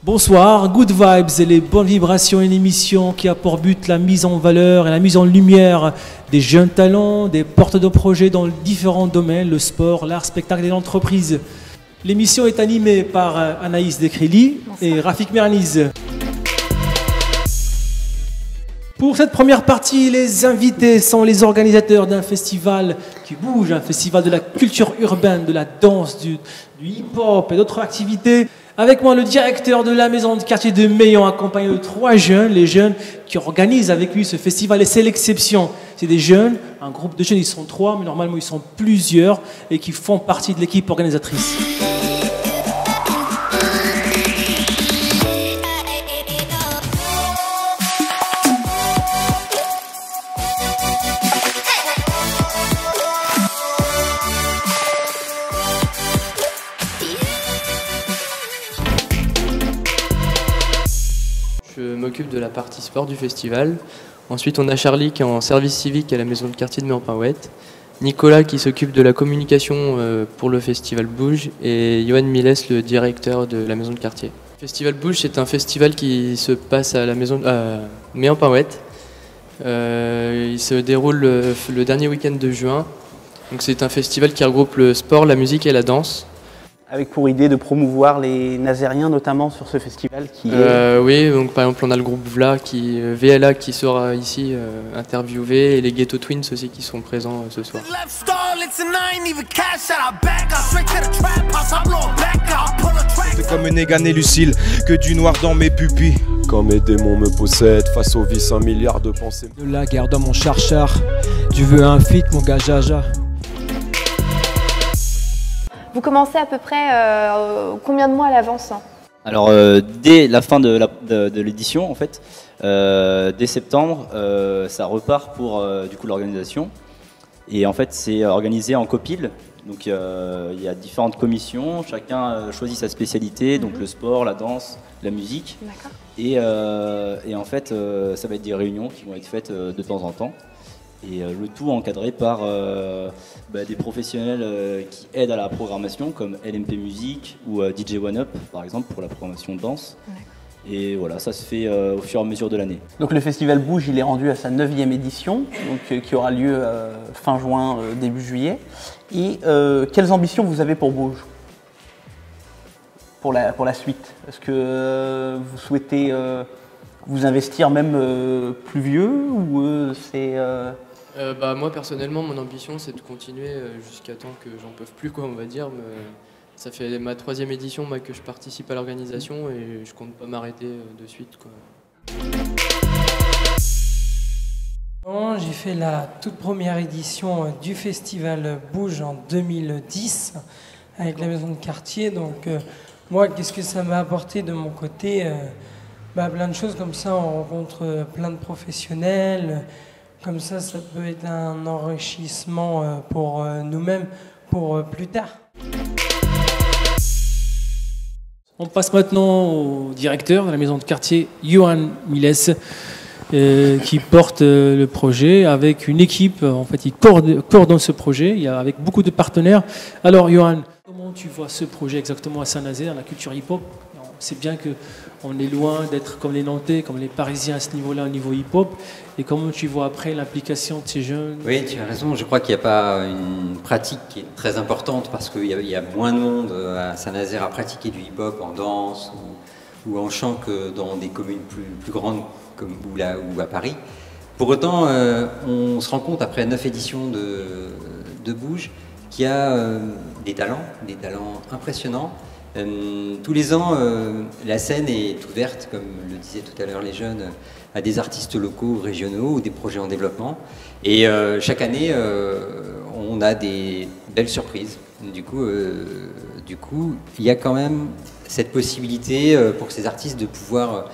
Bonsoir, Good Vibes et les bonnes vibrations, une émission qui a pour but la mise en valeur et la mise en lumière des jeunes talents, des porteurs de projets dans différents domaines, le sport, l'art, spectacle et l'entreprise. L'émission est animée par Anaïs Dekreli et Rafik Merniz. Pour cette première partie, les invités sont les organisateurs d'un festival qui bouge, un festival de la culture urbaine, de la danse, du hip-hop et d'autres activités. Avec moi, le directeur de la maison de quartier de Meillan, accompagné de 3 jeunes, les jeunes qui organisent avec lui ce festival. Et c'est l'exception. C'est des jeunes, un groupe de jeunes, ils sont 3, mais normalement ils sont plusieurs et qui font partie de l'équipe organisatrice. Je m'occupe de la partie sport du festival. Ensuite, on a Charlie qui est en service civique à la maison de quartier de Meillan-Pinouette. Nicolas qui s'occupe de la communication pour le festival Bouge. Et Johan Miles, le directeur de la maison de quartier. Le festival Bouge, c'est un festival qui se passe à la maison Meillan-Pinouette. Il se déroule le dernier week-end de juin. Donc, c'est un festival qui regroupe le sport, la musique et la danse. Avec pour idée de promouvoir les Nazériens, notamment sur ce festival qui Oui, donc par exemple on a le groupe VLA qui sera ici interviewé et les Ghetto Twins aussi qui sont présents ce soir. C'est comme Negan et Lucille, que du noir dans mes pupilles. Quand mes démons me possèdent, face au vice, 1 milliard de pensées. De la guerre dans mon char-char, tu veux un feat mon gars jaja. Vous commencez à peu près combien de mois à l'avance? Alors dès la fin de l'édition en fait, dès septembre, ça repart pour du coup l'organisation. Et en fait c'est organisé en copile, donc il y a différentes commissions, chacun choisit sa spécialité, donc le sport, la danse, la musique. Et en fait ça va être des réunions qui vont être faites de temps en temps. Et le tout encadré par des professionnels qui aident à la programmation, comme LMP Music ou DJ One Up, par exemple, pour la programmation de danse. Et voilà, ça se fait au fur et à mesure de l'année. Donc le festival Bouge, il est rendu à sa 9e édition, donc, qui aura lieu fin juin, début juillet. Et quelles ambitions vous avez pour Bouge pour la suite? Est-ce que vous souhaitez vous investir même plus vieux ou c'est... Moi personnellement mon ambition c'est de continuer jusqu'à temps que j'en peux plus quoi on va dire. Mais ça fait ma 3e édition que je participe à l'organisation et je compte pas m'arrêter de suite quoi. J'ai fait la toute première édition du festival Bouge en 2010 avec la maison de quartier. Donc moi qu'est-ce que ça m'a apporté de mon côté? Plein de choses comme ça, on rencontre plein de professionnels. Comme ça peut être un enrichissement pour nous-mêmes, pour plus tard. On passe maintenant au directeur de la maison de quartier, Johan Miles, qui porte le projet avec une équipe. En fait, il coordonne ce projet avec beaucoup de partenaires. Alors, Johan, comment tu vois ce projet exactement à Saint-Nazaire, la culture hip-hop? C'est bien qu'on est loin d'être comme les Nantais, comme les Parisiens à ce niveau-là, au niveau hip-hop. Et comment tu vois après l'implication de ces jeunes? Oui, tu as raison. Je crois qu'il n'y a pas une pratique qui est très importante parce qu'il y a moins de monde à Saint-Nazaire à pratiquer du hip-hop en danse ou en chant que dans des communes plus grandes ou à Paris. Pour autant, on se rend compte après 9 éditions de Bouge qu'il y a des talents impressionnants. Tous les ans, la scène est ouverte, comme le disaient tout à l'heure les jeunes, à des artistes locaux, régionaux ou des projets en développement. Et chaque année, on a des belles surprises. Du coup, il y a quand même cette possibilité pour ces artistes de pouvoir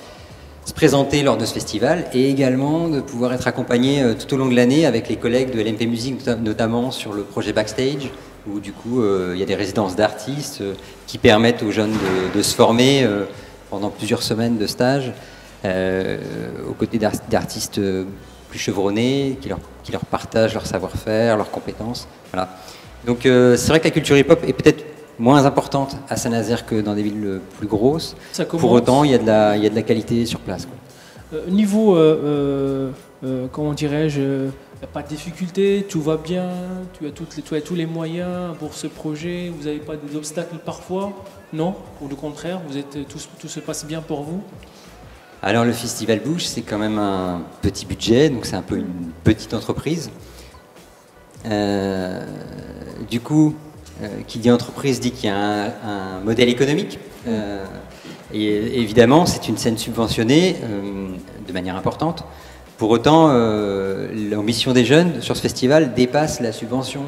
se présenter lors de ce festival et également de pouvoir être accompagnés tout au long de l'année avec les collègues de LMP Music, notamment sur le projet Backstage, où du coup il y a des résidences d'artistes qui permettent aux jeunes de se former pendant plusieurs semaines de stage aux côtés d'artistes plus chevronnés qui leur partagent leur savoir-faire, leurs compétences. Voilà. Donc c'est vrai que la culture hip-hop est peut-être moins importante à Saint-Nazaire que dans des villes plus grosses. Ça commence. Pour autant, il y a de la qualité sur place, quoi. Niveau, comment dirais-je, il n'y a pas de difficulté, tout va bien, tu as tous les moyens pour ce projet, vous n'avez pas des obstacles parfois? Non, ou le contraire, tout se passe bien pour vous? Alors le Festival Bouge, c'est quand même un petit budget, donc c'est un peu une petite entreprise. Du coup, qui dit entreprise dit qu'il y a un modèle économique. Et évidemment, c'est une scène subventionnée de manière importante. Pour autant, l'ambition des jeunes sur ce festival dépasse la subvention.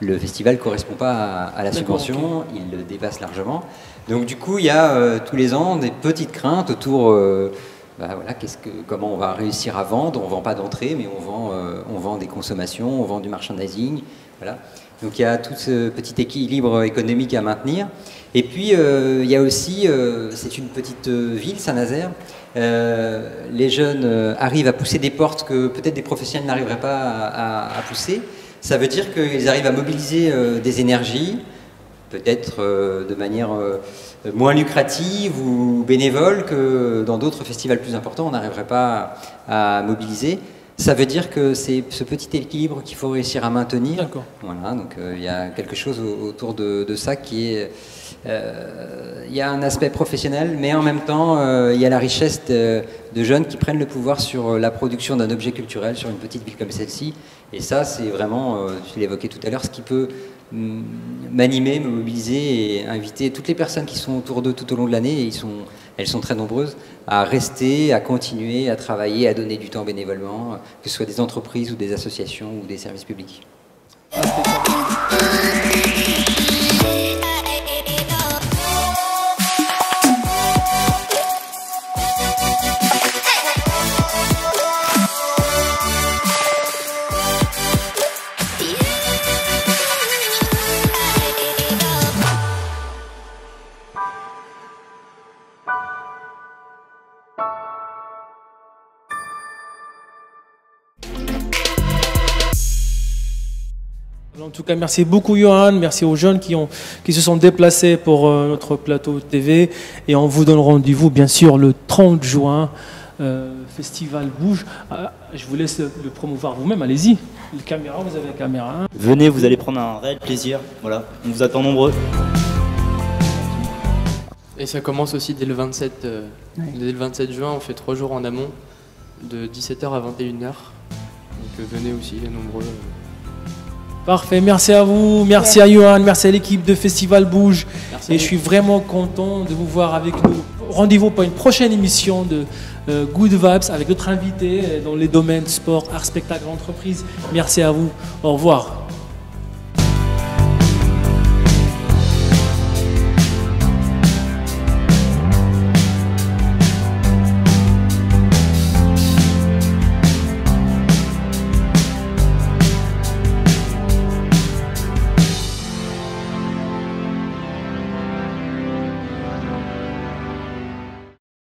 Le festival ne correspond pas à la subvention, okay. Il le dépasse largement. Donc du coup, il y a tous les ans des petites craintes autour, voilà, comment on va réussir à vendre. On ne vend pas d'entrée, mais on vend des consommations, on vend du merchandising. Voilà. Donc il y a tout ce petit équilibre économique à maintenir. Et puis il y a aussi, c'est une petite ville, Saint-Nazaire, les jeunes arrivent à pousser des portes que peut-être des professionnels n'arriveraient pas à pousser. Ça veut dire qu'ils arrivent à mobiliser des énergies, peut-être de manière moins lucrative ou bénévole que dans d'autres festivals plus importants, on n'arriverait pas à mobiliser. Ça veut dire que c'est ce petit équilibre qu'il faut réussir à maintenir. D'accord. Voilà, donc il y a quelque chose autour de ça qui est... Il y a un aspect professionnel, mais en même temps, il y a la richesse de jeunes qui prennent le pouvoir sur la production d'un objet culturel sur une petite ville comme celle-ci. Et ça, c'est vraiment, tu l'évoquais tout à l'heure, ce qui peut m'animer, me mobiliser et inviter toutes les personnes qui sont autour d'eux tout au long de l'année, et elles sont très nombreuses, à rester, à continuer, à travailler, à donner du temps bénévolement, que ce soit des entreprises ou des associations ou des services publics. En tout cas, merci beaucoup Johan, merci aux jeunes qui se sont déplacés pour notre plateau TV, et on vous donne rendez-vous bien sûr le 30 juin, Festival Bouge. Je vous laisse le promouvoir vous-même, allez-y, les caméras, vous avez la caméra. Venez, vous allez prendre un réel plaisir, voilà, on vous attend nombreux. Et ça commence aussi dès le 27 juin, on fait 3 jours en amont, de 17h à 21h, donc venez aussi, les nombreux. Parfait, merci à vous, merci à Johan, merci à l'équipe de Festival Bouge. Merci et je suis vraiment content de vous voir avec nous. Rendez-vous pour une prochaine émission de Good Vibes avec d'autres invités dans les domaines sport, art, spectacle, entreprise. Merci à vous, au revoir.